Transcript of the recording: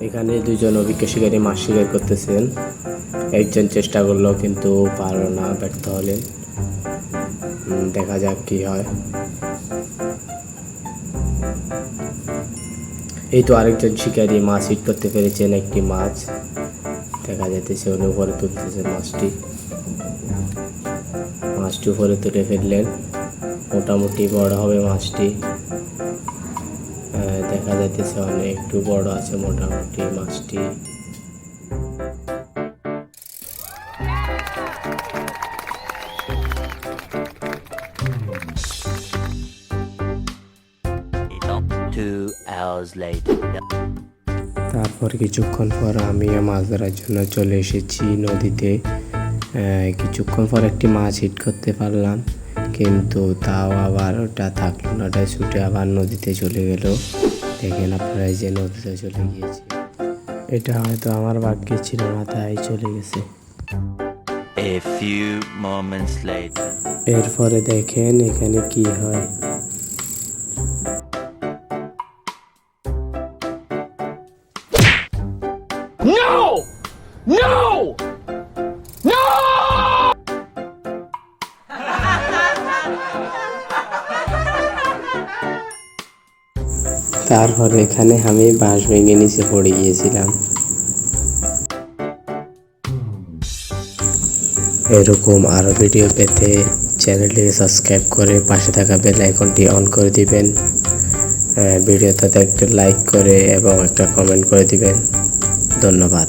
এখানে দুজন অভিজ্ঞ শিকারী মাছ শিকার করতেছেন। একজন চেষ্টা করলো কিন্তু পারল না, ব্যর্থ হলেন। দেখা যাক কি হয়। এই তো আরেকজন শিকারী মাছ হিট করতে পেরেছেন, একটি মাছ দেখা যাইতেছে, উনি উপরে তুলতেছে মাছটি উপরে তুলে ফেললেন। মোটামুটি বড় হবে মাছটি, দেখা যাইতেছে অনেক একটু বড় আছে মোটামুটি মাছটি। তারপর কিছুক্ষণ পর আমি মাছ ধরার জন্য চলে এসেছি নদীতে। কিছুক্ষণ পর একটি মাছ হিট করতে পারলাম, কিন্তু তাও আবার ওটা থাকলো না, ওটা ছুটে আবার নদীতে চলে গেল। দেখেন আপনারা, যে নদীতে চলে গিয়েছে। এটা হয়তো আমার ভাগ্যে ছিল না, তাই চলে গেছে। এরপরে দেখেন এখানে কি হয়। তারপরে এখানে আমি বাঁশ ভেঙে নিচে পড়ে গিয়েছিলাম। এরকম আরো ভিডিও পেতে চ্যানেলটিকে সাবস্ক্রাইব করে পাশে থাকা বেল আইকনটি অন করে দিবেন। ভিডিওটাতে একটা লাইক করে এবং একটা কমেন্ট করে দিবেন। ধন্যবাদ।